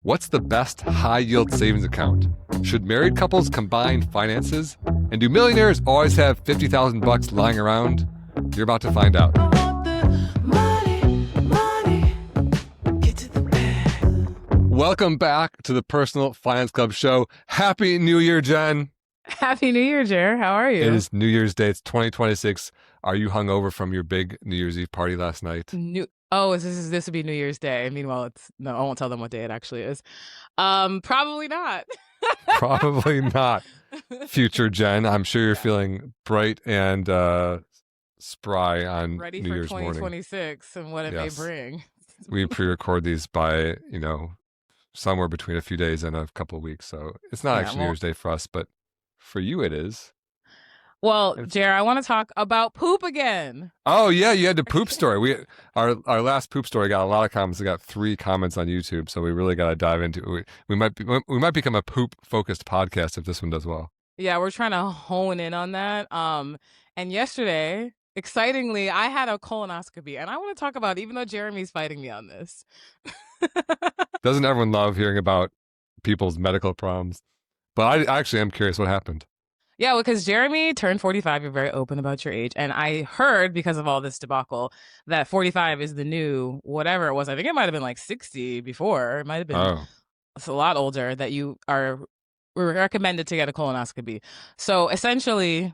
What's the best high-yield savings account? Should married couples combine finances? And do millionaires always have 50,000 bucks lying around? You're about to find out. Welcome back to the Personal Finance Club show. Happy New Year, Jen. Happy New Year, Jer. How are you? It is New Year's Day. It's 2026. Are you hungover from your big New Year's Eve party last night? This would be New Year's Day. Meanwhile, I won't tell them what day it actually is. Probably not. Probably not. Future Jen, I'm sure you're feeling bright and spry on Ready New for Year's 2026 morning. and what it may bring. We pre-record these by, somewhere between a few days and a couple of weeks. So it's not actually New Year's Day for us, but for you it is. Well, Jer, I want to talk about poop again. Oh yeah, you had the poop story. Our last poop story got a lot of comments. We got 3 comments on YouTube, so we really got to dive into it. We might become a poop focused podcast if this one does well. Yeah, we're trying to hone in on that. And yesterday, excitingly, I had a colonoscopy, and I want to talk about it, even though Jeremy's fighting me on this. Doesn't everyone love hearing about people's medical problems? But I actually am curious what happened. Yeah, because Jeremy turned 45. You're very open about your age. And I heard, because of all this debacle, that 45 is the new whatever it was. I think it might have been like 60 before. It might have been It's a lot older that you were recommended to get a colonoscopy. So essentially,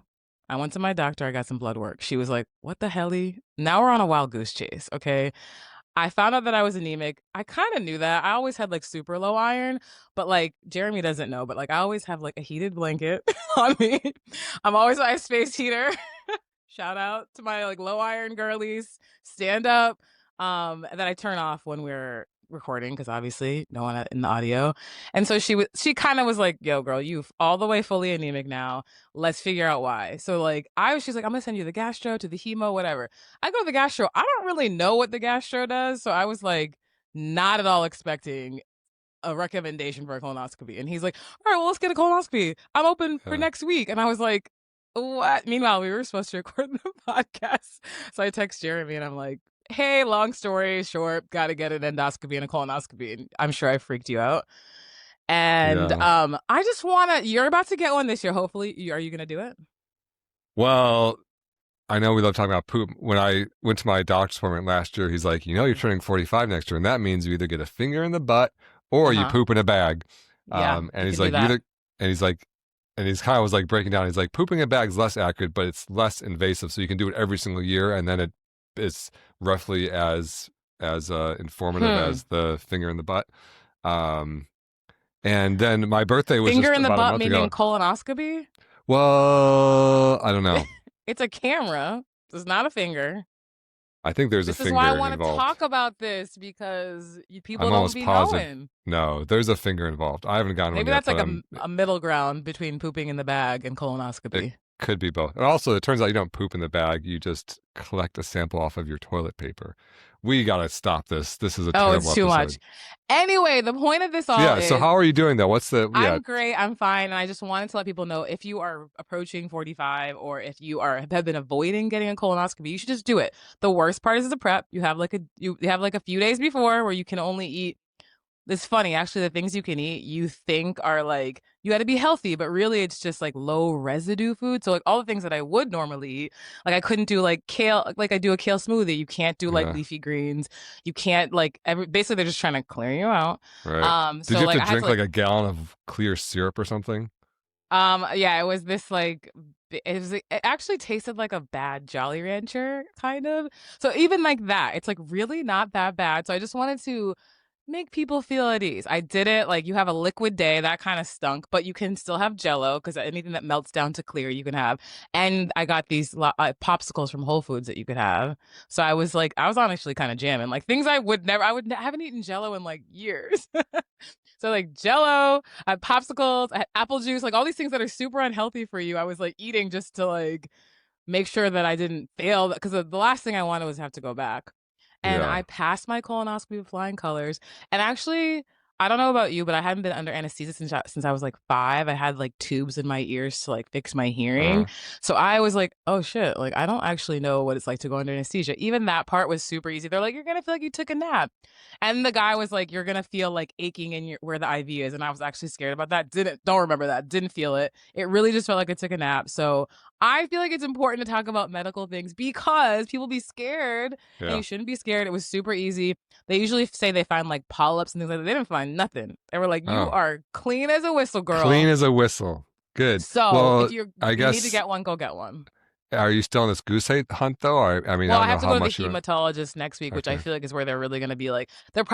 I went to my doctor. I got some blood work. She was like, what the hell? Now we're on a wild goose chase, okay? I found out that I was anemic. I kind of knew that. I always had like super low iron, but like Jeremy doesn't know, but like I always have like a heated blanket on me. I'm always my space heater. Shout out to my like low iron girlies. Stand up. That I turn off when we're recording because obviously no one in the audio. And so she kind of was like, yo girl, you've all the way fully anemic now, let's figure out why. So like she's like, I'm gonna send you the gastro, to the hemo, whatever. I go to the gastro. I don't really know what the gastro does, so I was like not at all expecting a recommendation for a colonoscopy. And he's like, all right, well, let's get a colonoscopy, I'm open for next week. And I was like, what? Meanwhile, we were supposed to record the podcast, so I text Jeremy and I'm like, hey, long story short, got to get an endoscopy and a colonoscopy. And I'm sure I freaked you out. And I just you're about to get one this year. Hopefully, are you going to do it? Well, I know we love talking about poop. When I went to my doctor's appointment last year, he's like, you're turning 45 next year. And that means you either get a finger in the butt or you poop in a bag. And he's like, and he's kind of was like breaking down. He's like, pooping in a bag is less accurate, but it's less invasive. So you can do it every single year. And then it's roughly as informative as the finger in the butt. And then my birthday was finger just in the about butt, a month meaning ago. Colonoscopy? Well, I don't know. It's a camera. It's not a finger. I think there's a finger involved. This is why I want to talk about this, because people don't be knowing. No, there's a finger involved. I haven't gotten Maybe one yet. Maybe that's like a middle ground between pooping in the bag and colonoscopy. It could be both. And also, it turns out you don't poop in the bag. You just collect a sample off of your toilet paper. We got to stop this. This is a terrible it's too episode. Much. Anyway, the point of this is... so how are you doing, though? I'm great. I'm fine. And I just wanted to let people know, if you are approaching 45 or if you have been avoiding getting a colonoscopy, you should just do it. The worst part is the prep. You have like a few days before where you can only eat... It's funny, actually, the things you can eat, you think are like, you got to be healthy, but really it's just like low residue food. So like all the things that I would normally eat, like I couldn't do like kale, like I do a kale smoothie. You can't do like leafy greens. You can't basically they're just trying to clear you out. Right. Did you have to drink like a gallon of clear syrup or something? Yeah, it was this like, it actually tasted like a bad Jolly Rancher kind of. So even like that, it's like really not that bad. So I just wanted to make people feel at ease. I did it. Like, you have a liquid day that kind of stunk, but you can still have Jello, because anything that melts down to clear you can have. And I got these popsicles from Whole Foods that you could have. So I was honestly kind of jamming, like things I haven't eaten Jello in like years. So like Jello, I had popsicles, I had apple juice, like all these things that are super unhealthy for you. I was like eating just to like make sure that I didn't fail, because the last thing I wanted was have to go back. And I passed my colonoscopy with flying colors. And actually, I don't know about you, but I hadn't been under anesthesia since I was like 5. I had like tubes in my ears to like fix my hearing. Uh, So I was like, oh shit, like I don't actually know what it's like to go under anesthesia. Even that part was super easy. They're like, you're gonna feel like you took a nap. And the guy was like, you're gonna feel like aching in your where the IV is. And I was actually scared about that. Don't remember that. Didn't feel it. It really just felt like I took a nap. So I feel like it's important to talk about medical things because people be scared and yeah. you shouldn't be scared. It was super easy. They usually say they find like polyps and things like that. They didn't find nothing. They were like, you Oh, are clean as a whistle, clean girl. as a whistle. Good. So Well, if you I need to guess, get one, go get one. are you still on this goose hunt though? Or, I mean, I Well, I don't know have to how go to the much you're. hematologist next week, which I Okay. feel like is where they're really going to be like, what's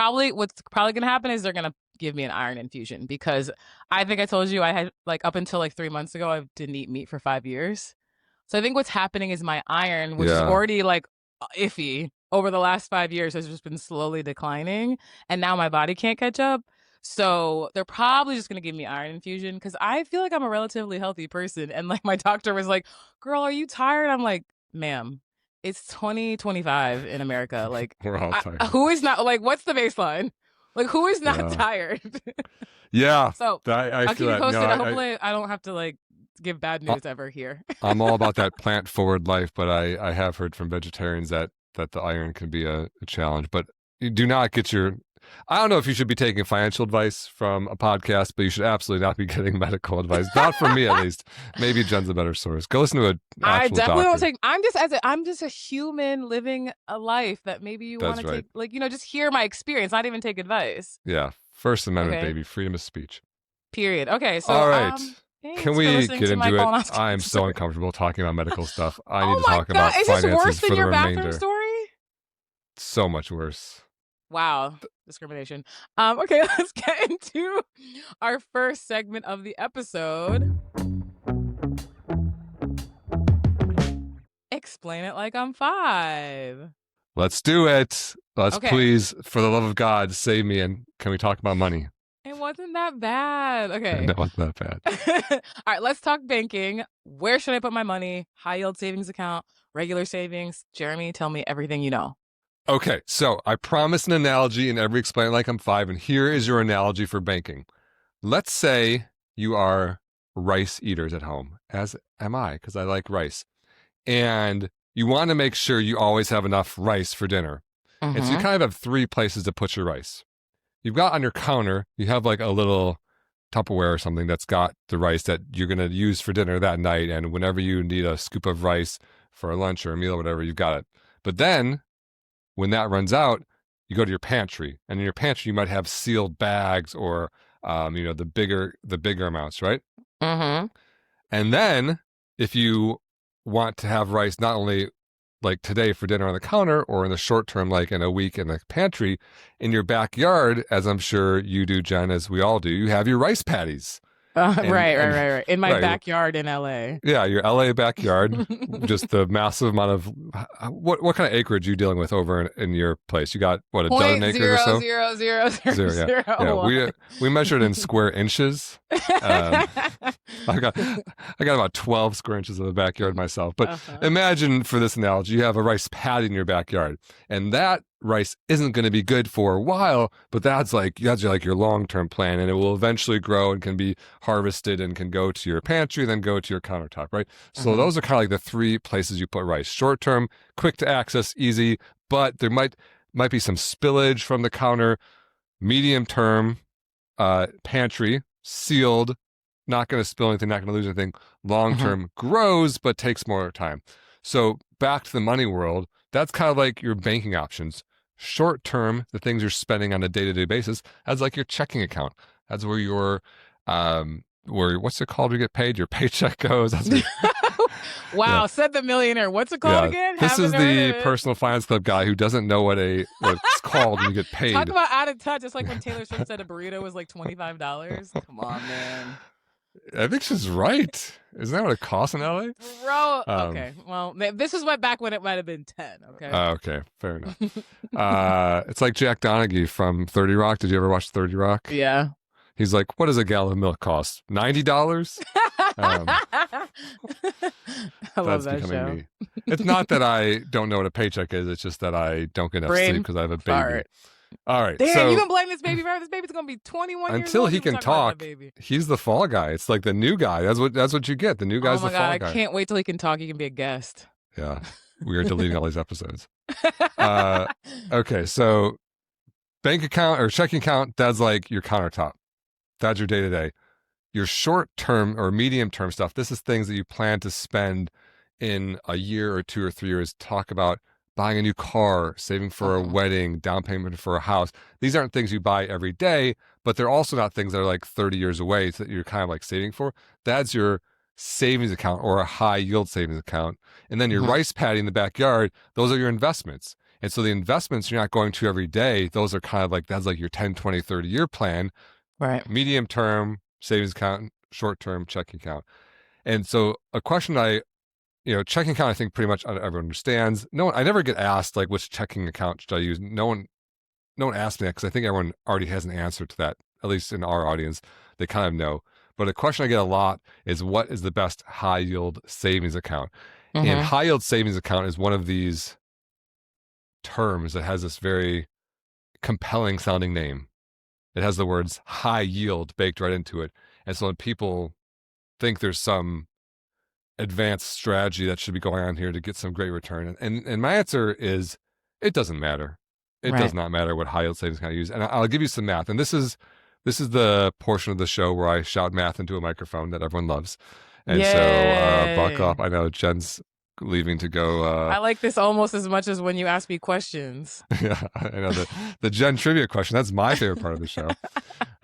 probably going to happen is they're going to give me an iron infusion because I think I told you I had like up until like 3 months ago, I didn't eat meat for 5 years. So I think what's happening is my iron, which is Yeah. already like iffy over the last 5 years, has just been slowly declining. And now my body can't catch up. So they're probably just going to give me iron infusion because I feel like I'm a relatively healthy person. And like my doctor was like, girl, are you tired? I'm like, ma'am, it's 2025 in America. Like, We're all tired. who is not, like, what's the baseline? Like, who is not Yeah. tired? Yeah. So I I'll feel keep you that. No, posted. Hopefully, I don't have to like give bad I, news ever here. I'm all about that plant forward life, but I have heard from vegetarians that the iron can be a challenge. But you do not get your. I don't know if you should be taking financial advice from a podcast, but you should absolutely not be getting medical advice. Not from me, at least. Maybe Jen's a better source. Go listen to an I actual definitely don't doctor. take. I'm just a human living a life that maybe you want That's to right. take. Like just hear my experience, not even take advice. Yeah. First Amendment, Okay. baby. Freedom of speech. Period. Okay. All So right. Can thanks for we listening get to my into it? colonoscopy I'm so story. uncomfortable talking about medical stuff. I need Oh to my talk god, about is this worse finances than for the your bathroom remainder. story? So much worse. Wow, discrimination. Okay, let's get into our first segment of the episode. Explain it like I'm 5. Let's do it. Let's Okay. please, for the love of God, save me. And can we talk about money? It wasn't that bad. Okay. That wasn't that bad. All right, let's talk banking. Where should I put my money? High yield savings account, regular savings. Jeremy, tell me everything you know. Okay, so I promised an analogy in every Explain It Like I'm 5, and here is your analogy for banking. Let's say you are rice eaters at home, as am I, because I like rice. And you want to make sure you always have enough rice for dinner. Mm-hmm. And so you kind of have 3 places to put your rice. You've got on your counter, you have like a little Tupperware or something that's got the rice that you're going to use for dinner that night. And whenever you need a scoop of rice for a lunch or a meal or whatever, you've got it. But then when that runs out, you go to your pantry. And in your pantry, you might have sealed bags or, the bigger amounts, right? Mm-hmm. And then if you want to have rice not only like today for dinner on the counter or in the short term, like in a week in the pantry, in your backyard, as I'm sure you do, Jen, as we all do, you have your rice patties. Right. In my backyard in LA. Yeah, your LA backyard, just the massive amount of what kind of acreage are you dealing with over in your place? You got what, a dozen acres or so? Yeah. We measured in square inches. I got about 12 square inches of the backyard myself. But imagine for this analogy, you have a rice paddy in your backyard, and that rice isn't going to be good for a while, but that's like your long-term plan, and it will eventually grow and can be harvested and can go to your pantry, then go to your countertop, right? So those are kind of like the 3 places you put rice. Short-term, quick to access, easy, but there might be some spillage from the counter. Medium-term, pantry, sealed, not going to spill anything, not going to lose anything. Long-term grows, but takes more time. So back to the money world, that's kind of like your banking options. Short term, the things you're spending on a day-to-day basis, that's like your checking account. That's where your what's it called? You get paid. Your paycheck goes. That's where, wow, said the millionaire. What's it called again? This is the personal finance club guy who doesn't know what it's called when you get paid. Talk about out of touch. It's like when Taylor Swift said a burrito was like $25. Come on, man. I think she's right. Isn't that what it costs in LA? Bro, okay. Well, this is back when it might have been 10, okay? Okay, fair enough. It's like Jack Donaghy from 30 Rock. Did you ever watch 30 Rock? Yeah. He's like, what does a gallon of milk cost? $90? I love that show. Me. It's not that I don't know what a paycheck is. It's just that I don't get enough sleep because I have a baby. All right. Damn, you So gonna blame this baby forever? This baby's gonna be 21 years until old. he You can talk about that talk, baby. he's the fall guy. It's like the new guy. That's what you get. The new Oh guy's the my god, fall I guy. can't wait till he can talk. He can be a guest. Yeah. We are deleting all these episodes. Uh, okay. So bank account or checking account, that's like your countertop. That's your day to day. Your short term or medium term stuff, this is things that you plan to spend in a year or 2 or 3 years. Talk about buying a new car, saving for a wedding, down payment for a house. These aren't things you buy every day, but they're also not things that are like 30 years away that you're kind of like saving for. That's your savings account or a high yield savings account. And then your rice paddy in the backyard, those are your investments. And so the investments you're not going to every day, those are kind of like, that's like your 10, 20, 30 year plan. Right. Medium term savings account, short term checking account. And so a question checking account, I think pretty much everyone understands. I never get asked like which checking account should I use. No one asked me that because I think everyone already has an answer to that. At least in our audience, they kind of know. But a question I get a lot is what is the best high yield savings account? And high yield savings account is one of these terms that has this very compelling sounding name. It has the words high yield baked right into it. And so when people think there's some advanced strategy that should be going on here to get some great return. And my answer is it doesn't matter. It does not matter what high yield savings account you use. And I'll give you some math. And this is the portion of the show where I shout math into a microphone that everyone loves. And so buckle up. I know Jen's leaving to go. I like this almost as much as when you ask me questions. Yeah, I know the Jen trivia question. That's my favorite part of the show.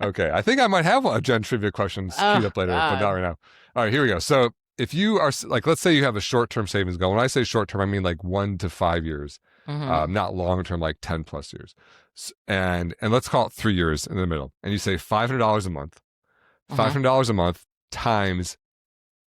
Okay, I think I might have a Jen trivia question queued up later, but not right now. All right, here we go. So if you are like, let's say you have a short-term savings goal. When I say short-term, I mean like 1 to 5 years, not long-term, like 10 plus years. And let's call it 3 years in the middle. And you say $500 a month, $500 a month times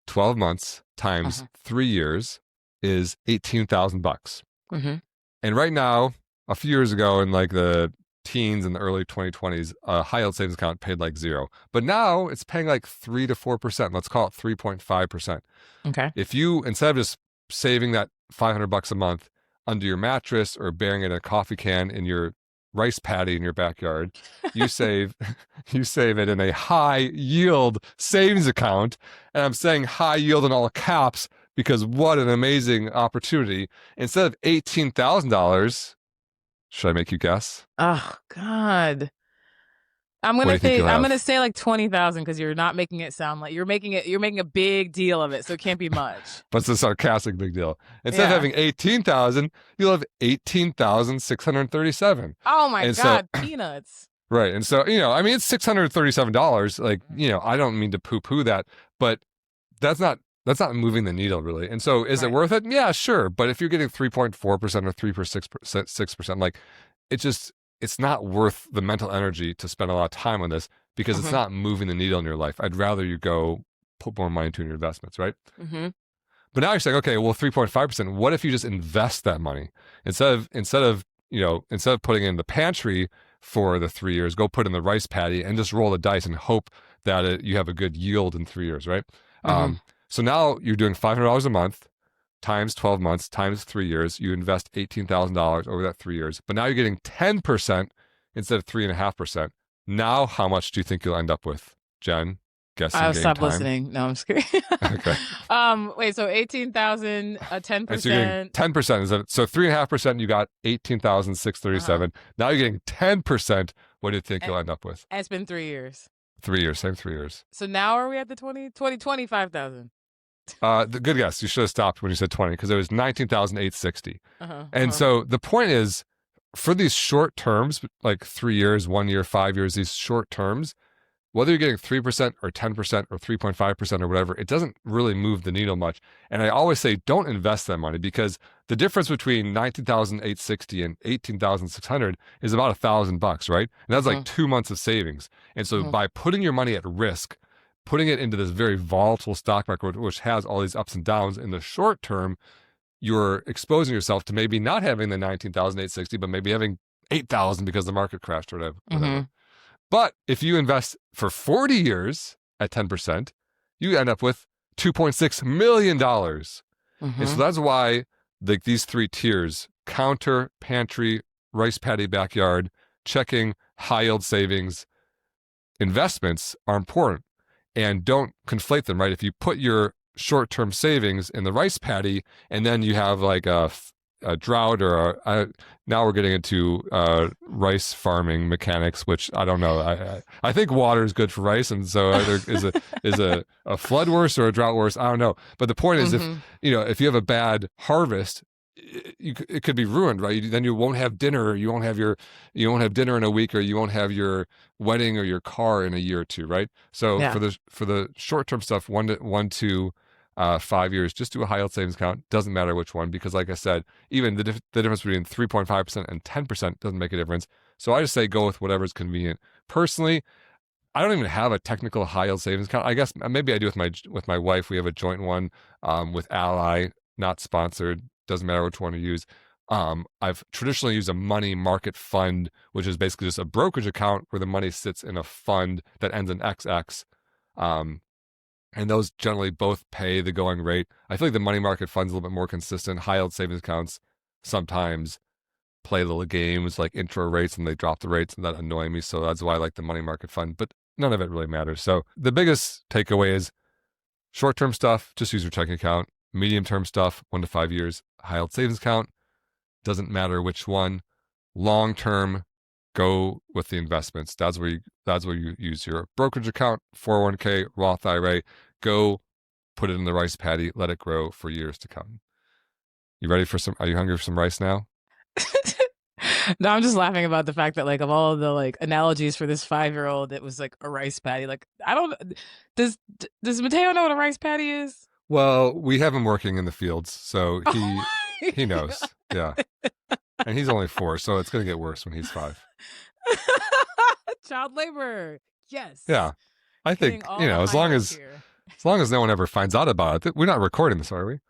12 months times 3 years is $18,000. And right now, a few years ago in like the teens and the early 2020s, a high yield savings account paid like 0. But now it's paying like 3 to 4%. Let's call it 3.5%. Okay. If you, instead of just saving that $500 a month under your mattress or burying it in a coffee can in your rice paddy in your backyard, you save it in a high yield savings account. And I'm saying high yield in all caps because what an amazing opportunity. Instead of $18,000, should I make you guess? Oh God. I'm gonna say like 20,000 because you're not making it sound like you're making a big deal of it, so it can't be much. But it's a sarcastic big deal. Instead of having 18,000, you'll have 18,637. Oh my God, peanuts. Right. And so, I mean, it's $637. Like, I don't mean to poo-poo that, but that's not moving the needle really. And so is it worth it? Yeah, sure. But if you're getting 3.4% or 3.6%, like it's not worth the mental energy to spend a lot of time on this because it's not moving the needle in your life. I'd rather you go put more money into your investments, right? But now you're saying, okay, well, 3.5%, what if you just invest that money? Instead of putting it in the pantry for the 3 years, go put it in the rice paddy and just roll the dice and hope that you have a good yield in 3 years, right? So now you're doing $500 a month times 12 months times 3 years. You invest $18,000 over that 3 years. But now you're getting 10% instead of 3.5%. Now how much do you think you'll end up with, Jen? Guessing I'll game stop time. listening. No, I'm just kidding. Okay. Wait, so 18,000, 10%. So you're getting 10%. So 3.5%, you got 18,637. Now you're getting 10%. What do you think you'll end up with? And it's been 3 years. 3 years, same 3 years. So now are we at the 25,000? The good guess. You should have stopped when you said 20 because it was 19,860. And so the point is, for these short terms, like 3 years, 1 year, 5 years, these short terms, whether you're getting 3% or 10% or 3.5% or whatever, it doesn't really move the needle much. And I always say, don't invest that money because the difference between 19,860 and 18,600 is about $1,000, right? And that's like 2 months of savings. And so by putting your money at risk, putting it into this very volatile stock market, which has all these ups and downs in the short term, you're exposing yourself to maybe not having the 19,860, but maybe having 8,000 because the market crashed or whatever. But if you invest for 40 years at 10%, you end up with $2.6 million. And so that's why these 3 tiers, counter, pantry, rice paddy, backyard, checking, high yield savings, investments are important, and don't conflate them, right? If you put your short-term savings in the rice paddy and then you have like a drought or now we're getting into rice farming mechanics, which I don't know. I think water is good for rice, and so there is a flood worse or a drought worse? I don't know. But the point is, if you have a bad harvest, it could be ruined, right? Then you won't have dinner. You won't have dinner in a week, or you won't have your wedding or your car in a year or two, right? So Yeah. for the short term stuff, 1 to 5 years, just do a high yield savings account. Doesn't matter which one, because like I said, even the difference between 3.5% and 10% doesn't make a difference. So I just say go with whatever's convenient. Personally, I don't even have a technical high yield savings account. I guess maybe I do with my wife. We have a joint one with Ally, not sponsored. Doesn't matter which one to use. I've traditionally used a money market fund, which is basically just a brokerage account where the money sits in a fund that ends in XX. And those generally both pay the going rate. I feel like the money market fund's a little bit more consistent. High yield savings accounts sometimes play little games like intro rates, and they drop the rates, and that annoy me. So that's why I like the money market fund, but none of it really matters. So the biggest takeaway is short-term stuff, just use your checking account. Medium-term stuff, 1 to 5 years, high yield savings account. Doesn't matter which one. Long-term, go with the investments. That's where you use your brokerage account, 401k, Roth IRA. Go put it in the rice paddy, let it grow for years to come. Are you hungry for some rice now? No, I'm just laughing about the fact that like of all the like analogies for this 5-year-old, it was like a rice paddy. Like I don't does Mateo know what a rice paddy is? Well, we have him working in the fields, so Oh he knows. Yeah. And he's only 4, so it's going to get worse when he's 5. Child labor. Yes. Yeah. I think, Getting all the as high long notes as here. no one ever finds out about it. We're not recording this, are we?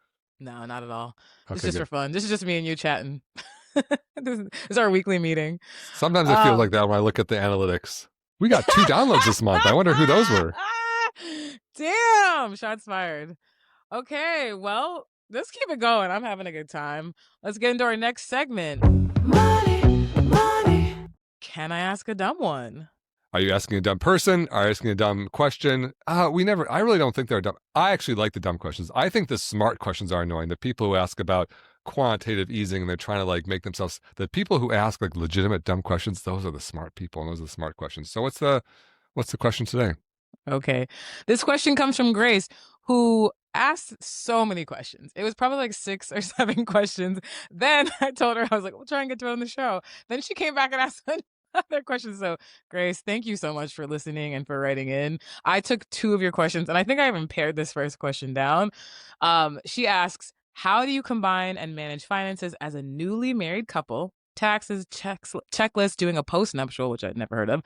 No, not at all. It's Okay, just good. for fun. This is just me and you chatting. This is our weekly meeting. Sometimes I feel like that when I look at the analytics. We got 2 downloads this month. I wonder who those were. Damn, shots fired. Okay, well, let's keep it going. I'm having a good time. Let's get into our next segment. Money. Can I ask a dumb one? Are you asking a dumb person? Are you asking a dumb question? I really don't think they're dumb. I actually like the dumb questions. I think the smart questions are annoying. The people who ask about quantitative easing and they're trying to like make themselves, the people who ask like legitimate dumb questions, those are the smart people and those are the smart questions. So what's the question today? Okay. This question comes from Grace, who asked so many questions. It was probably like 6 or 7 questions. Then I told her, I was like, we'll try and get to it on the show. Then she came back and asked other questions. So, Grace, thank you so much for listening and for writing in. I took 2 of your questions, and I think I even pared this first question down. She asks, how do you combine and manage finances as a newly married couple? Taxes, checklist, doing a post-nuptial, which I'd never heard of.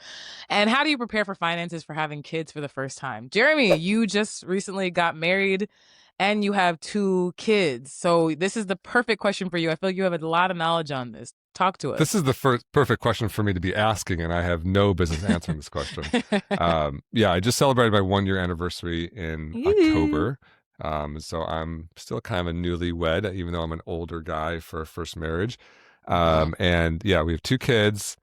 And how do you prepare for finances for having kids for the first time? Jeremy, you just recently got married and you have 2 kids. So this is the perfect question for you. I feel like you have a lot of knowledge on this. Talk to us. This is the perfect question for me to be asking, and I have no business answering this question. I just celebrated my 1-year anniversary in October. So I'm still kind of a newlywed, even though I'm an older guy for a first marriage. And yeah, we have 2 kids.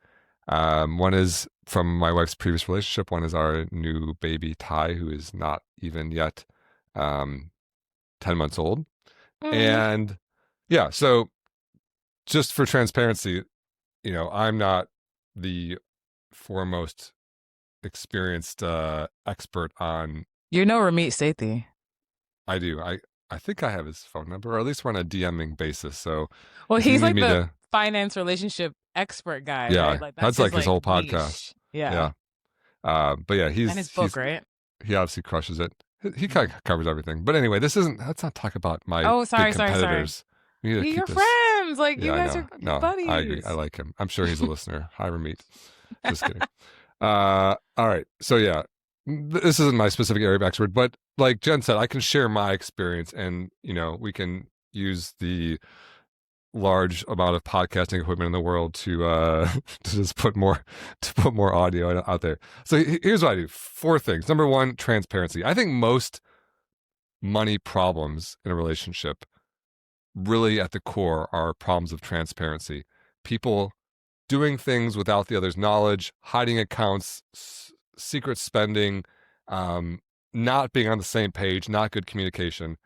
One is from my wife's previous relationship. One is our new baby, Ty, who is not even yet 10 months old. And yeah, so just for transparency, I'm not the foremost experienced expert on. You're no Ramit Sethi. I do. I think I have his phone number, or at least we're on a DMing basis. So, well, he's like the finance relationship expert guy. Yeah, right? Like, that's like his whole podcast. Niche. Yeah. But yeah, and his book, right? He obviously crushes it. He kind of covers everything. But anyway, let's not talk about my big competitors. You're friends. Like, you guys are buddies. I agree. I like him. I'm sure he's a listener. Hi, Ramit. Just kidding. All right. So yeah, this isn't my specific area of expert, but like Jen said, I can share my experience, and we can use the large amount of podcasting equipment in the world to to just put more audio out there. So here's what I do: 4 things. Number 1, transparency. I think most money problems in a relationship really at the core are problems of transparency. People doing things without the other's knowledge, hiding accounts, secret spending, not being on the same page, not good communication.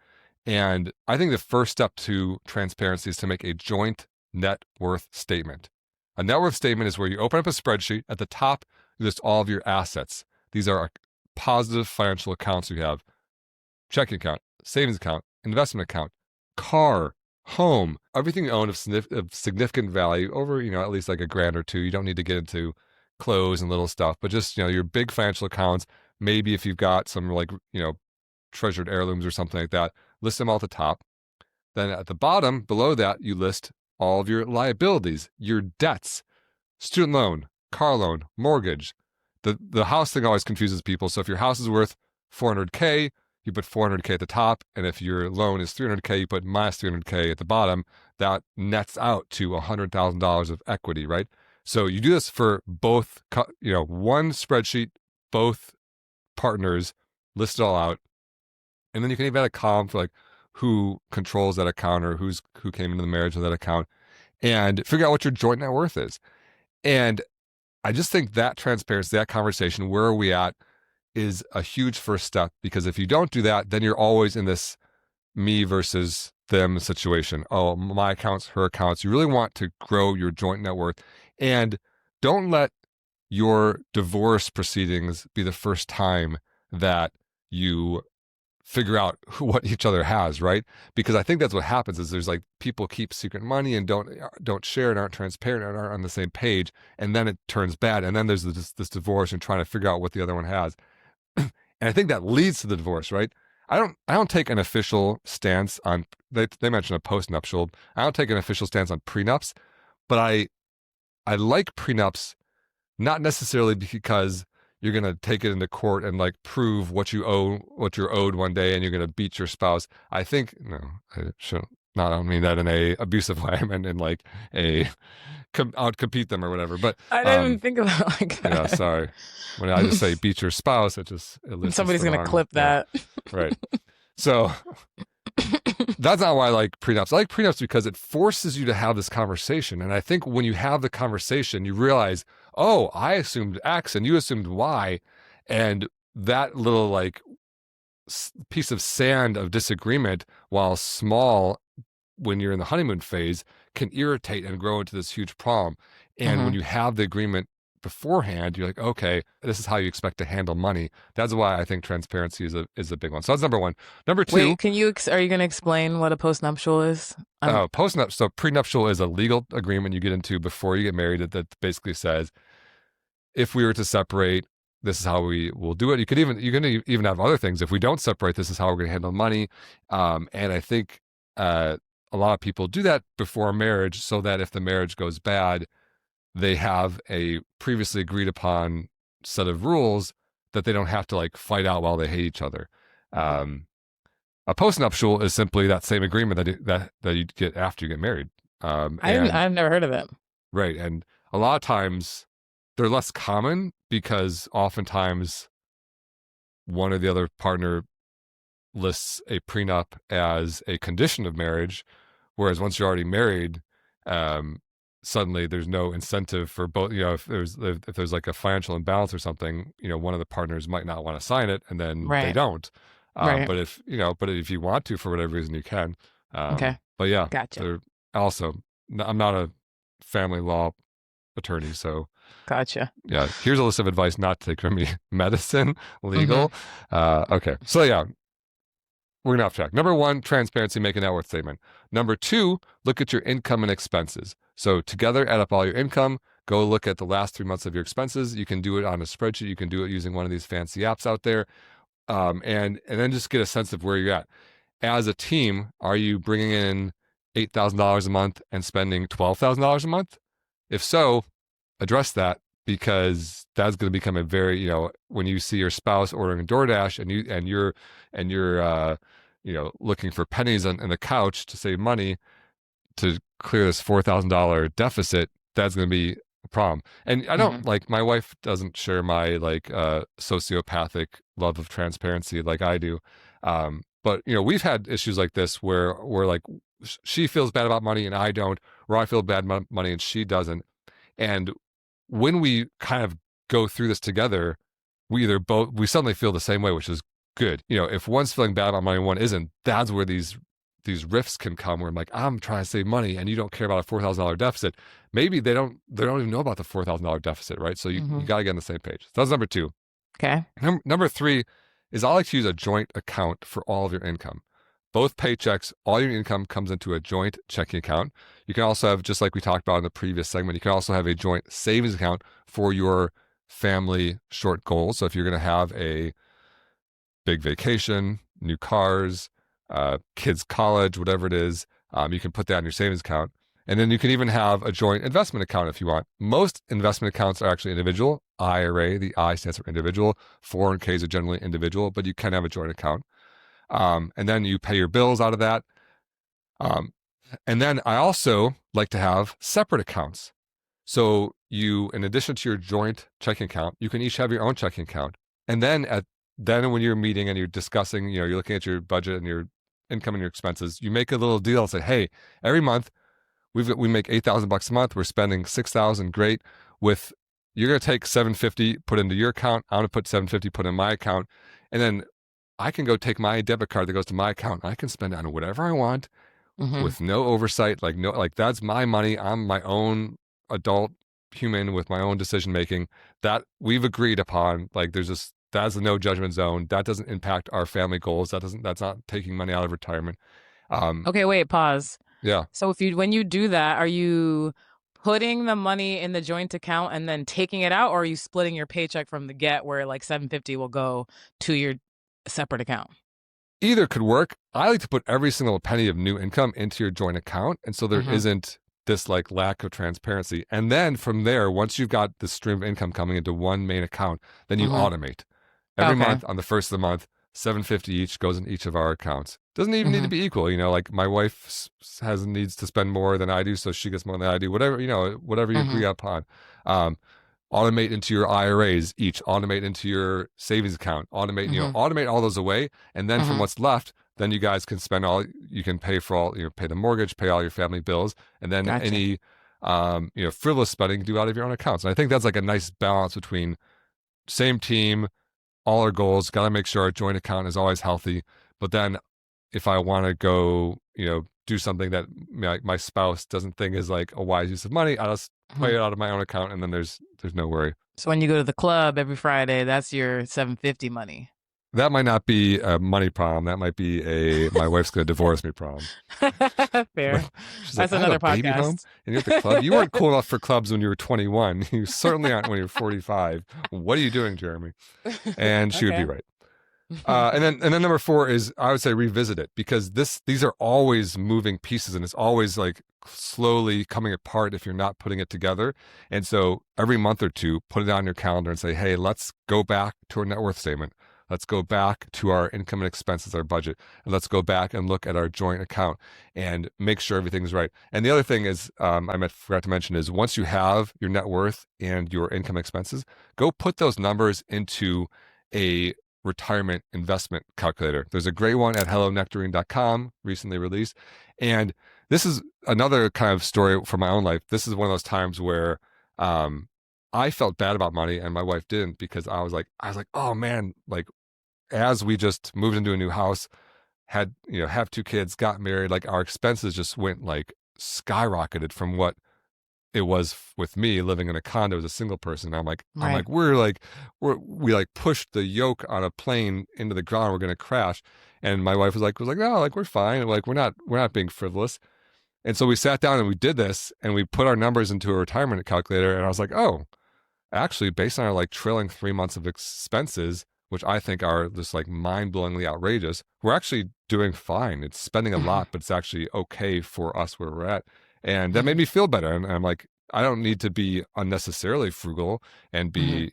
And I think the first step to transparency is to make a joint net worth statement. A net worth statement is where you open up a spreadsheet. At the top, you list all of your assets. These are positive financial accounts you have: checking account, savings account, investment account, car, home, everything you own of significant value over, at least like $1,000 or $2,000. You don't need to get into clothes and little stuff, but just, your big financial accounts. Maybe if you've got some treasured heirlooms or something like that, list them all at the top. Then at the bottom, below that, you list all of your liabilities, your debts, student loan, car loan, mortgage. The house thing always confuses people. So if your house is worth $400K, you put $400K at the top, and if your loan is $300K, you put minus $300K at the bottom. That nets out to $100,000 of equity, right? So you do this for both, one spreadsheet, both partners, list it all out, and then you can even add a column for like who controls that account or who came into the marriage with that account, and figure out what your joint net worth is. And I just think that transparency, that conversation, where are we at, is a huge first step, because if you don't do that, then you're always in this me versus them situation. Oh, my accounts, her accounts. You really want to grow your joint net worth, and don't let your divorce proceedings be the first time that you figure out what each other has, right? Because I think that's what happens is there's like people keep secret money and don't share and aren't transparent and aren't on the same page, and then it turns bad, and then there's this divorce and trying to figure out what the other one has. And I think that leads to the divorce, right? I don't take an official stance on, they mentioned a post-nuptial. I don't take an official stance on prenups, but I like prenups, not necessarily because you're going to take it into court and like prove what you're owed one day and you're going to beat your spouse. I think, no, I don't mean that in a abusive way. I meant in like outcompete them or whatever. But I didn't even think about it like that. Yeah, sorry. When I just say beat your spouse, it somebody's going to clip that. Yeah, right. So that's not why I like prenups. I like prenups because it forces you to have this conversation. And I think when you have the conversation, you realize, oh, I assumed X and you assumed Y. And that little like piece of sand of disagreement, while small when you're in the honeymoon phase, can irritate and grow into this huge problem. And when you have the agreement beforehand, you're like, okay, this is how you expect to handle money. That's why I think transparency is a big one. So that's number one. Number two. Wait, are you going to explain what a postnuptial is? So prenuptial is a legal agreement you get into before you get married that basically says, if we were to separate, this is how we will do it. You can even have other things. If we don't separate, this is how we're going to handle money. And I think a lot of people do that before marriage so that if the marriage goes bad, they have a previously agreed upon set of rules that they don't have to like fight out while they hate each other. A postnuptial is simply that same agreement that you get after you get married. I've never heard of it. Right. And a lot of times they're less common because oftentimes one or the other partner lists a prenup as a condition of marriage, whereas once you're already married, suddenly there's no incentive for both. If there's like a financial imbalance or something, one of the partners might not want to sign it, and then they don't. Right. But if you want to for whatever reason, you can. Okay. But yeah, gotcha. Also, I'm not a family law attorney, so gotcha. Yeah, here's a list of advice not to take from me: medicine, legal. Okay, so yeah. We're going to off track. Number one, transparency, make a net worth statement. Number two, look at your income and expenses. So together, add up all your income, go look at the last 3 months of your expenses. You can do it on a spreadsheet. You can do it using one of these fancy apps out there. And then just get a sense of where you're at. As a team, are you bringing in $8,000 a month and spending $12,000 a month? If so, address that, because that's going to become a very, when you see your spouse ordering a DoorDash and you're looking for pennies on the couch to save money to clear this $4,000 deficit, that's going to be a problem. And I don't like, my wife doesn't share my sociopathic love of transparency like I do. But we've had issues like this where like she feels bad about money and I don't, or I feel bad about money and she doesn't. And when we kind of go through this together, we suddenly feel the same way, which is good. If one's feeling bad about money and one isn't, that's where these rifts can come, where I'm like, I'm trying to save money and you don't care about a $4,000 deficit. Maybe they don't even know about the $4,000 deficit, right? So you got to get on the same page. So that's number 2. Okay. Number 3 is I like to use a joint account for all of your income. Both paychecks, all your income comes into a joint checking account. You can also have, just like we talked about in the previous segment, you can also have a joint savings account for your family short goals. So if you're going to have a big vacation, new cars, kids' college, whatever it is, you can put that in your savings account. And then you can even have a joint investment account if you want. Most investment accounts are actually individual. IRA, the I stands for individual. 401ks are generally individual, but you can have a joint account. And then you pay your bills out of that. And then I also like to have separate accounts. So you, in addition to your joint checking account, you can each have your own checking account. And then when you're meeting and you're discussing, you're looking at your budget and your income and your expenses, you make a little deal and say, hey, every month we make $8,000 a month. We're spending $6,000. Great. You're going to take $750, put into your account. I'm going to put $750, put in my account. And then I can go take my debit card that goes to my account. I can spend it on whatever I want with no oversight. Like that's my money. I'm my own adult human with my own decision making that we've agreed upon. Like that's a no judgment zone. That doesn't impact our family goals. That's not taking money out of retirement. Okay, wait, pause. Yeah. So when you do that, are you putting the money in the joint account and then taking it out, or are you splitting your paycheck from the get where like $750 will go to your separate account? Either could work. I like to put every single penny of new income into your joint account. And so there isn't this like lack of transparency. And then from there, once you've got the stream of income coming into one main account, then you automate. Every month on the first of the month, $750 each goes in each of our accounts. Doesn't even need to be equal. Like my wife needs to spend more than I do, so she gets more than I do. Whatever, whatever you agree upon. Automate into your IRAs each, automate into your savings account, automate, automate all those away. And then from what's left, then you guys can you can pay for all, pay the mortgage, pay all your family bills. And then any, frivolous spending do out of your own accounts. And I think that's like a nice balance between same team, all our goals, got to make sure our joint account is always healthy. But then if I want to go, do something that my spouse doesn't think is like a wise use of money, I'll just pay it out of my own account, and then there's no worry. So when you go to the club every Friday, that's your $750 money. That might not be a money problem. That might be my wife's going to divorce me problem. Fair. She's that's like, another I have a baby podcast. home and you're at the club. You weren't cool enough for clubs when you were 21. You certainly aren't when you're 45. What are you doing, Jeremy? And she would be right. And then number 4 is, I would say, revisit it, because these are always moving pieces, and it's always like slowly coming apart if you're not putting it together. And so every month or two, put it on your calendar and say, hey, let's go back to our net worth statement. Let's go back to our income and expenses, our budget, and let's go back and look at our joint account and make sure everything's right. And the other thing is, I forgot to mention, is once you have your net worth and your income expenses, go put those numbers into a retirement investment calculator. There's a great one at hellonectarine.com, recently released. And this is another kind of story from my own life. This is one of those times where I felt bad about money and my wife didn't, because I was like, oh man, like as we just moved into a new house, had, have 2 kids, got married, like our expenses just went like skyrocketed from what it was with me living in a condo as a single person. I'm like, we pushed the yoke on a plane into the ground. We're going to crash. And my wife was like, no, like we're fine. Like we're not being frivolous. And so we sat down and we did this, and we put our numbers into a retirement calculator. And I was like, oh, actually, based on our like trailing 3 months of expenses, which I think are just like mind-blowingly outrageous, we're actually doing fine. It's spending a lot, but it's actually okay for us where we're at. And that made me feel better. And I'm like, I don't need to be unnecessarily frugal and be,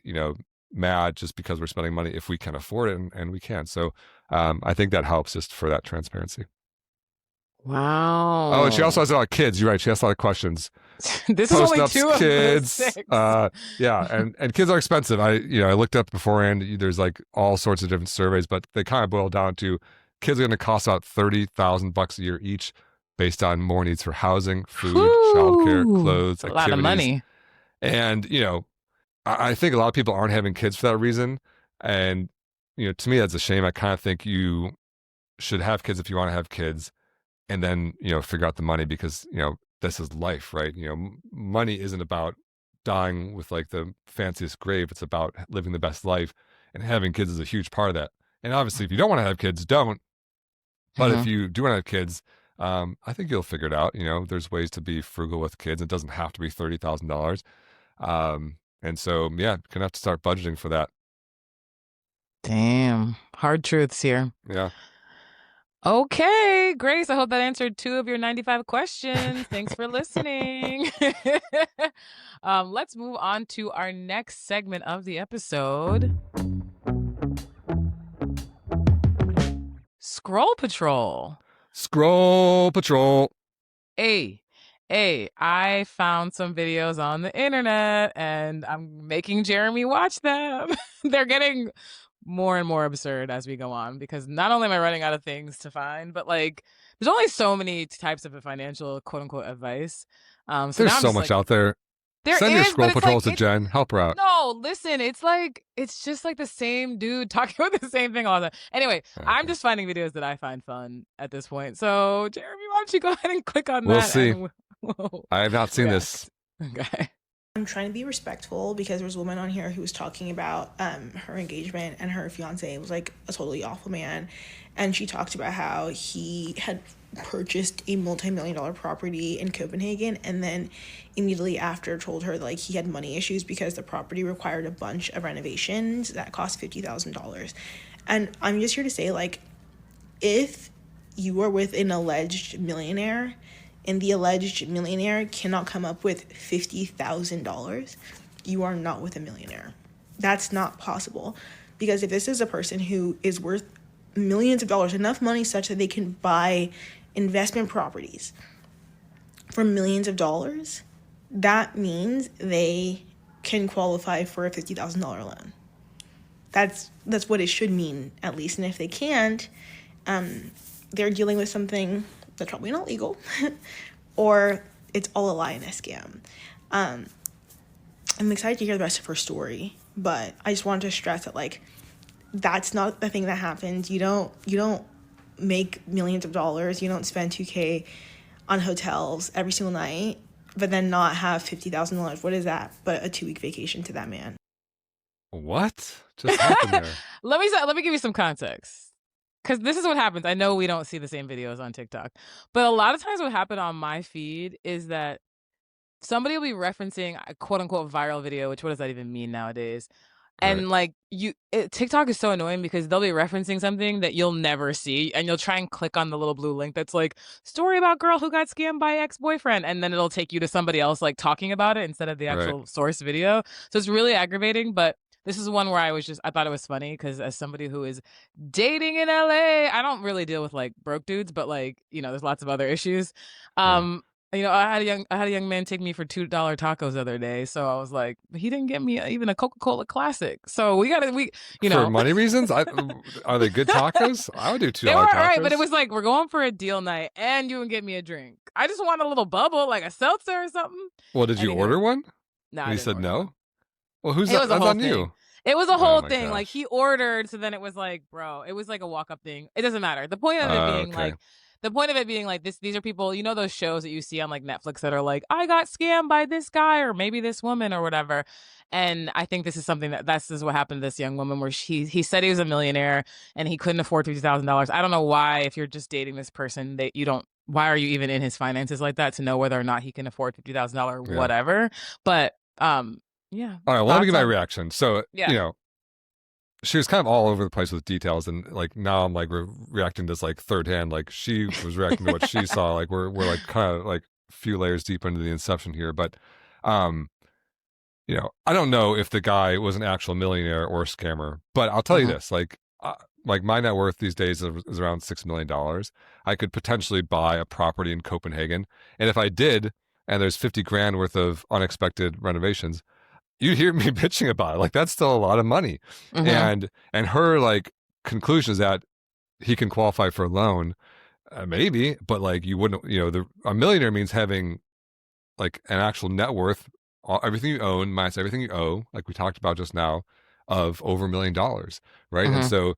mad just because we're spending money if we can afford it, and we can. So I think that helps just for that transparency. Wow. Oh, and she also has a lot of kids. You're right. She has a lot of questions. This is only 2 kids, of the 6. Yeah, and kids are expensive. I looked up beforehand. There's like all sorts of different surveys, but they kind of boil down to kids are going to cost about $30,000 a year each, based on more needs for housing, food, childcare, clothes, activities. A lot of money. And, I think a lot of people aren't having kids for that reason. And, to me, that's a shame. I kind of think you should have kids if you want to have kids and then, figure out the money because, this is life, right? Money isn't about dying with like the fanciest grave. It's about living the best life, and having kids is a huge part of that. And obviously, if you don't want to have kids, don't. But if you do want to have kids, I think you'll figure it out. There's ways to be frugal with kids. It doesn't have to be $30,000. And so, yeah, gonna have to start budgeting for that. Damn. Hard truths here. Yeah. Okay, Grace, I hope that answered 2 of your 95 questions. Thanks for listening. Let's move on to our next segment of the episode. Scroll Patrol. Scroll Patrol. Hey, I found some videos on the internet and I'm making Jeremy watch them. They're getting more and more absurd as we go on because not only am I running out of things to find, but like there's only so many types of financial quote unquote advice. So there's so much out there. Send your scroll patrols to Jen. Help her out. No, listen, it's just like the same dude talking about the same thing all the time. Anyway, okay. I'm just finding videos that I find fun at this point. So Jeremy, why don't you go ahead and click on that? We'll see. I have not seen this. Okay. I'm trying to be respectful because there was a woman on here who was talking about her engagement and her fiance was like a totally awful man. And she talked about how he had purchased a multi-million-dollar property in Copenhagen and then immediately after told her like he had money issues because the property required a bunch of renovations that cost $50,000. And I'm just here to say, like, if you are with an alleged millionaire and the alleged millionaire cannot come up with $50,000, you are not with a millionaire. That's not possible. Because if this is a person who is worth millions of dollars, enough money such that they can buy investment properties for millions of dollars, that means they can qualify for a $50,000 loan. That's what it should mean, at least. And if they can't, they're dealing with something that's probably not legal, or it's all a lie and a scam. I'm excited to hear the rest of her story, but I just wanted to stress that, like, that's not the thing that happens. You don't make millions of dollars. You don't spend $2,000 on hotels every single night, but then not have $50,000. What is that but a 2-week vacation to that man? What just happened there? Let me give you some context. Because this is what happens. I know we don't see the same videos on TikTok, but a lot of times what happened on my feed is that somebody will be referencing a quote unquote viral video, which what does that even mean nowadays? And like TikTok is so annoying because they'll be referencing something that you'll never see and you'll try and click on the little blue link that's like story about girl who got scammed by ex-boyfriend. And then it'll take you to somebody else like talking about it instead of the actual source video. So it's really aggravating, but this is one where I thought it was funny because as somebody who is dating in LA, I don't really deal with like broke dudes, but like, there's lots of other issues. I had a young man take me for $2 tacos the other day. So I was like, he didn't get me even a Coca-Cola Classic. So for money reasons, are they good tacos? I would do $2 they were tacos. All right, but it was like, we're going for a deal night and you can get me a drink. I just want a little bubble, like a seltzer or something. Well, did you order one? No, he said no. One. Well, that's on you. It was a whole thing. Gosh. Like he ordered, so then it was like, bro, it was like a walk-up thing. It doesn't matter. The point of it being like this, these are people, those shows that you see on like Netflix that are like, I got scammed by this guy or maybe this woman or whatever. And I think this is something this is what happened to this young woman where he said he was a millionaire and he couldn't afford $50,000. I don't know why, if you're just dating this person, that you don't, why are you even in his finances like that to know whether or not he can afford $50,000 or whatever. But, yeah. All right. Well, let me give my reaction. So, she was kind of all over the place with details, and like now I'm like reacting to this like third hand. Like she was reacting to what she saw. Like we're like kind of like a few layers deep into the inception here. But, I don't know if the guy was an actual millionaire or a scammer. But I'll tell you this: like my net worth these days is around $6 million. I could potentially buy a property in Copenhagen, and if I did, and there's 50 grand worth of unexpected renovations, you hear me bitching about it. Like that's still a lot of money. And her like conclusion is that he can qualify for a loan, maybe, but like you wouldn't, a millionaire means having like an actual net worth everything you own minus everything you owe, like we talked about just now, of over $1 million, right? And so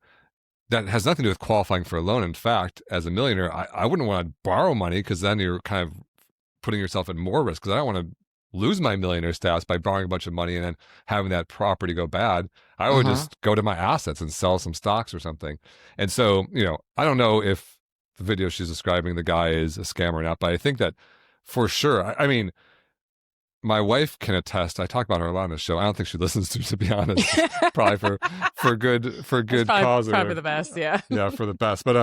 that has nothing to do with qualifying for a loan. In fact, as a millionaire, I wouldn't want to borrow money because then you're kind of putting yourself at more risk, because I don't want to lose my millionaire status by borrowing a bunch of money and then having that property go bad. I would just go to my assets and sell some stocks or something. And so, I don't know if the video she's describing, the guy is a scammer or not, but I think that for sure, I mean, my wife can attest. I talk about her a lot on the show. I don't think she listens to be honest. Probably for good cause. Probably the best, yeah. Yeah, for the best. But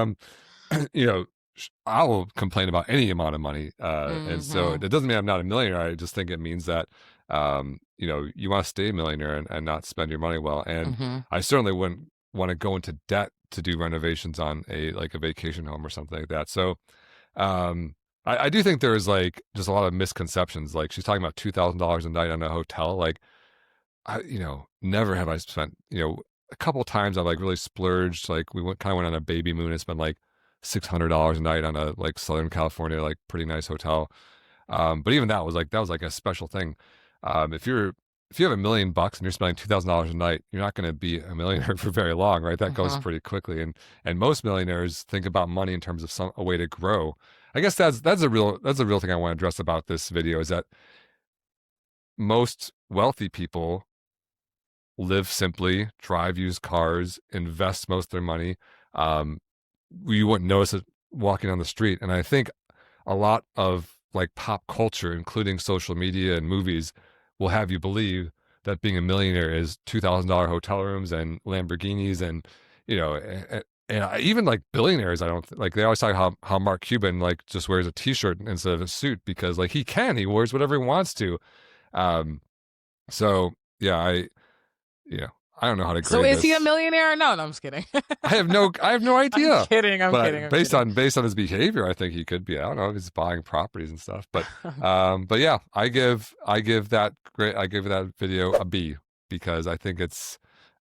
I will complain about any amount of money, and so it doesn't mean I'm not a millionaire. I just think it means that you want to stay a millionaire and not spend your money well. And I certainly wouldn't want to go into debt to do renovations on a vacation home or something like that. So I do think there's just a lot of misconceptions. Like she's talking about $2,000 a night on a hotel. Like never have I spent a couple times I've really splurged. Like we kind of went on a baby moon and spent $600 a night on a Southern California pretty nice hotel. But even that was a special thing. If you have $1 million and you're spending $2,000 a night, you're not going to be a millionaire for very long, right? That goes pretty quickly. And most millionaires think about money in terms of a way to grow. I guess that's a real thing I want to address about this video, is that most wealthy people live simply, drive used cars, invest most of their money. You wouldn't notice it walking on the street. And I think a lot of pop culture, including social media and movies, will have you believe that being a millionaire is $2,000 hotel rooms and Lamborghinis and even billionaires. I don't they always talk how Mark Cuban just wears a t-shirt instead of a suit because he wears whatever he wants to. So yeah, I don't know how to grade So is this. he a millionaire? No, I'm just kidding. I have no idea. I'm kidding. I'm kidding. Based on his behavior, I think he could be. I don't know if he's buying properties and stuff. But yeah, I give that video a B because I think it's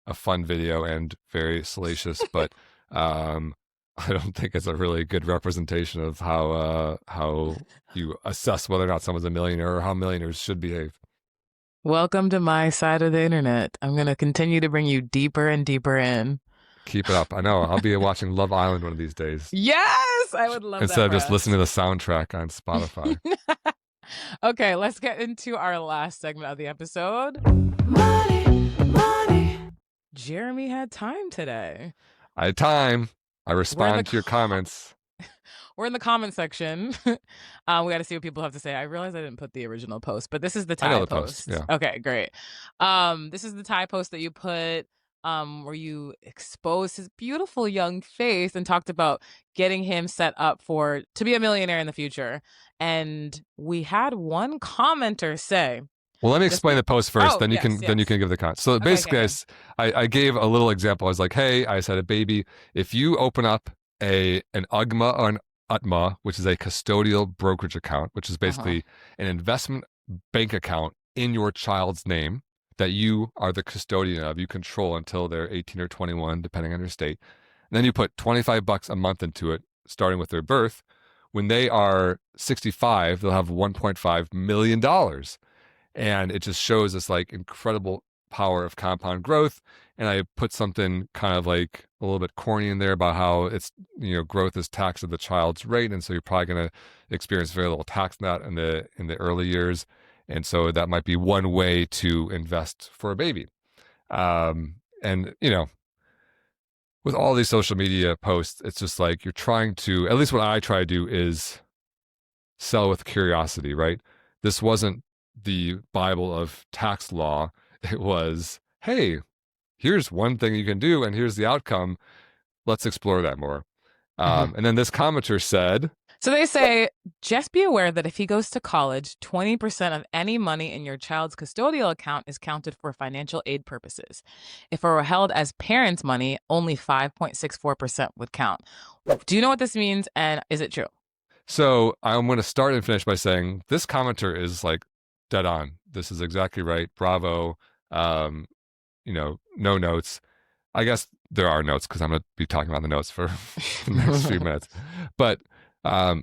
a fun video and very salacious, but I don't think it's a really good representation of how you assess whether or not someone's a millionaire or how millionaires should behave. Welcome to my side of the internet. I'm going to continue to bring you deeper and deeper in. Keep it up. I know. I'll be watching Love Island one of these days. Yes! I would love Instead of just listening to the soundtrack on Spotify. Okay, let's get into our last segment of the episode. Money. Jeremy had time today. I had time. I respond to your comments. We're in the comment section. We got to see what people have to say. I realized I didn't put the original post, but this is the Thai post. Yeah. Okay, great. This is the Thai post that you put where you exposed his beautiful young face and talked about getting him set up to be a millionaire in the future. And we had one commenter say, well, let me explain the post first, then you can give the comment. So basically, I gave a little example. I was like, hey, I said, baby, if you open up an UGMA or an UTMA, which is a custodial brokerage account, which is basically an investment bank account in your child's name that you are the custodian of, you control until they're 18 or 21, depending on your state. And then you put $25 a month into it, starting with their birth. When they are 65, they'll have $1.5 million. And it just shows this incredible power of compound growth. And I put something kind of a little bit corny in there about how it's, growth is taxed at the child's rate. And so you're probably going to experience very little tax on that in the early years. And so that might be one way to invest for a baby. And, with all these social media posts, it's just you're trying to, at least what I try to do is sell with curiosity, right? This wasn't the Bible of tax law. It was, hey, here's one thing you can do and here's the outcome. Let's explore that more. And then this commenter said, so they say, just be aware that if he goes to college, 20% of any money in your child's custodial account is counted for financial aid purposes. If it were held as parents' money, only 5.64% would count. Do you know what this means, and is it true? So I'm going to start and finish by saying this commenter is dead on. This is exactly right. Bravo. No notes. I guess there are notes because I'm going to be talking about the notes for the next few minutes. But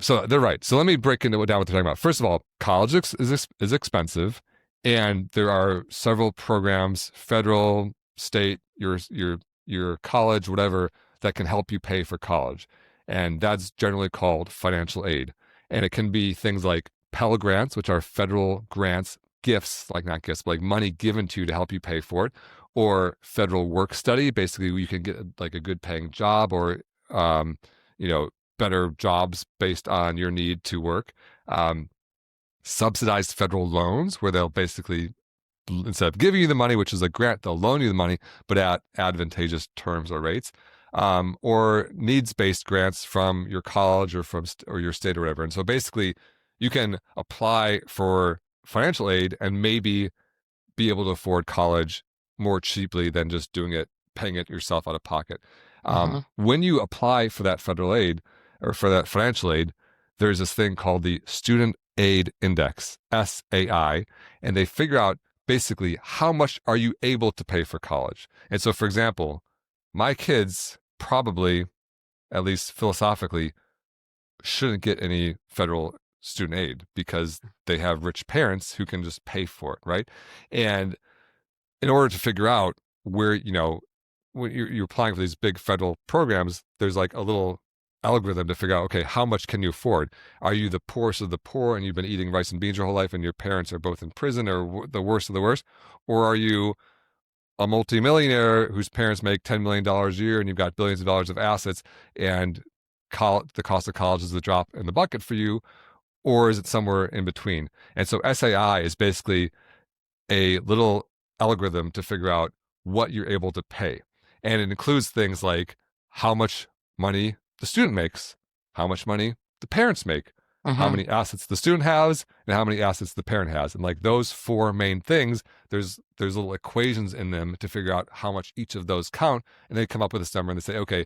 so they're right. So let me break down what they're talking about. First of all, college is expensive, And there are several programs, federal, state, your college, whatever, that can help you pay for college. And that's generally called financial aid. And it can be things like Pell Grants, which are federal grants, gifts, like not gifts, but like money given to you to help you pay for it, or federal work study. Basically, you can get like a good paying job or, you know, better jobs based on your need to work. Subsidized federal loans, where they'll basically, instead of giving you the money, which is a grant, they'll loan you the money, but at advantageous terms or rates. Or needs-based grants from your college or from or your state or whatever. And so basically, you can apply for financial aid and maybe be able to afford college more cheaply than just paying it yourself out of pocket. When you apply for that federal aid or for that financial aid, there's this thing called the Student Aid Index, SAI, and they figure out basically how much are you able to pay for college. And so, for example, my kids probably, at least philosophically, shouldn't get any federal student aid because they have rich parents who can just pay for it, right? And in order to figure out where, you know, when you're applying for these big federal programs, there's like a little algorithm to figure out, okay, how much can you afford? Are you the poorest of the poor and you've been eating rice and beans your whole life and your parents are both in prison or the worst of the worst? Or are you a multimillionaire whose parents make $10 million a year and you've got billions of dollars of assets and the cost of college is the drop in the bucket for you? Or is it somewhere in between? And so SAI is basically a little algorithm to figure out what you're able to pay. And it includes things like how much money the student makes, how much money the parents make, how many assets the student has, and how many assets the parent has. And like those four main things, there's little equations in them to figure out how much each of those count. And they come up with this number and they say, okay,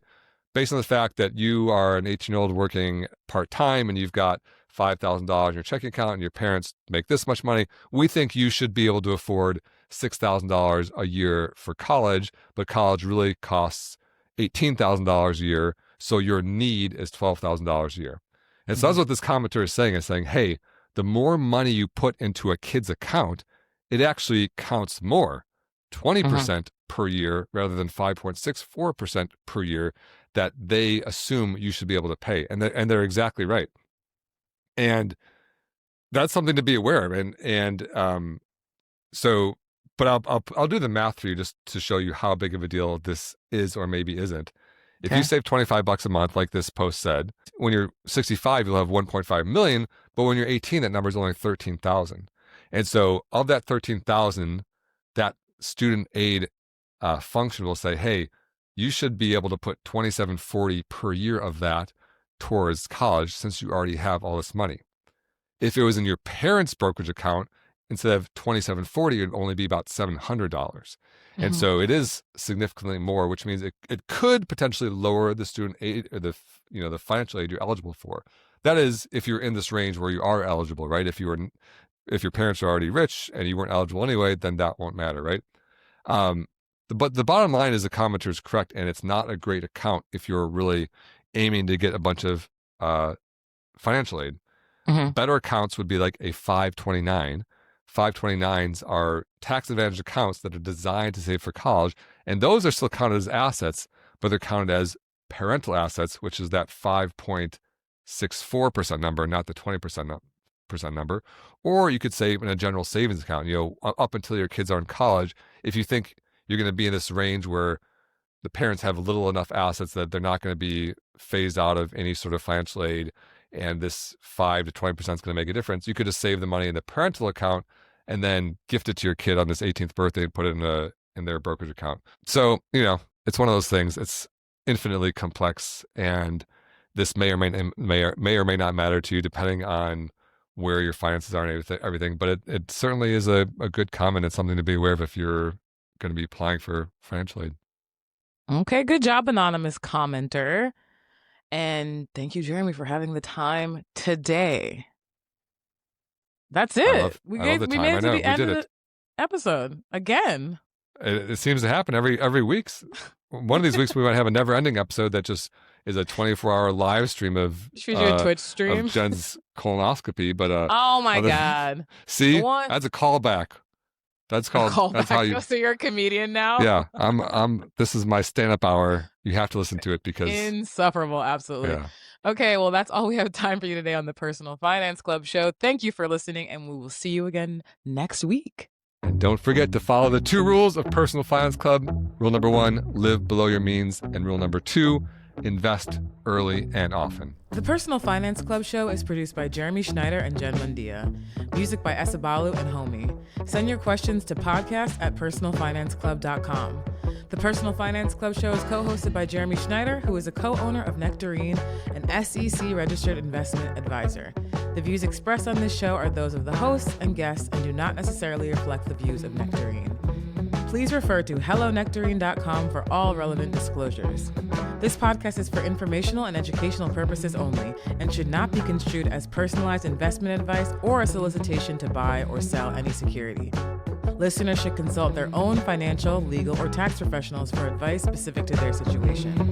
based on the fact that you are an 18-year-old working part-time and you've got $5,000 in your checking account and your parents make this much money, we think you should be able to afford $6,000 a year for college, but college really costs $18,000 a year, so your need is $12,000 a year. And so that's what this commenter is saying, hey, the more money you put into a kid's account, it actually counts more, 20% per year rather than 5.64% per year that they assume you should be able to pay. And they're exactly right. And that's something to be aware of. So, but I'll do the math for you just to show you how big of a deal this is or maybe isn't. If you save $25 a month, like this post said, when you're 65, you'll have 1.5 million, but when you're 18, that number is only 13,000. And so of that 13,000, that student aid function will say, hey, you should be able to put $2,740 per year of that towards college since you already have all this money. If it was in your parents' brokerage account, instead of $2,740, it would only be about $700. And so it is significantly more, which means it could potentially lower the student aid or the financial aid you're eligible for. That is, if you're in this range where you are eligible, right? If your parents are already rich and you weren't eligible anyway, then that won't matter, right? But the bottom line is the commenter is correct, and it's not a great account if you're really aiming to get a bunch of financial aid. Better accounts would be like a 529. 529s are tax advantage accounts that are designed to save for college. And those are still counted as assets, but they're counted as parental assets, which is that 5.64% number, not the 20% number. Or you could save in a general savings account, up until your kids are in college. If you think you're going to be in this range where the parents have little enough assets that they're not going to be phased out of any sort of financial aid, and this 5 to 20% is going to make a difference, you could just save the money in the parental account and then gift it to your kid on this 18th birthday and put it in their brokerage account. So, it's one of those things. It's infinitely complex, and this may or may not matter to you depending on where your finances are and everything. But it certainly is a good comment and something to be aware of if you're going to be applying for financial aid. Okay, good job, anonymous commenter. And thank you, Jeremy, for having the time today. That's it. We made it to the end of the episode again. It seems to happen every week. One of these weeks we might have a never-ending episode that just is a 24-hour live stream of your Twitch stream of Jen's colonoscopy. But oh my god! See, that's a callback. That's called. That's how you. So you're a comedian now. Yeah, This is my stand-up hour. You have to listen to it because insufferable. Absolutely. Yeah. Okay, well, that's all we have time for you today on the Personal Finance Club show. Thank you for listening, and we will see you again next week. And don't forget to follow the 2 rules of Personal Finance Club. Rule number 1: live below your means, and rule number 2: invest early and often. The Personal Finance Club show is produced by Jeremy Schneider and Jen Mundia. Music by Esabalu and Homie. Send your questions to podcast@personalfinanceclub.com. The Personal Finance Club show is co-hosted by Jeremy Schneider, who is a co-owner of Nectarine, an SEC-registered investment advisor. The views expressed on this show are those of the hosts and guests and do not necessarily reflect the views of Nectarine. Please refer to hellonectarine.com for all relevant disclosures. This podcast is for informational and educational purposes only and should not be construed as personalized investment advice or a solicitation to buy or sell any security. Listeners should consult their own financial, legal, or tax professionals for advice specific to their situation.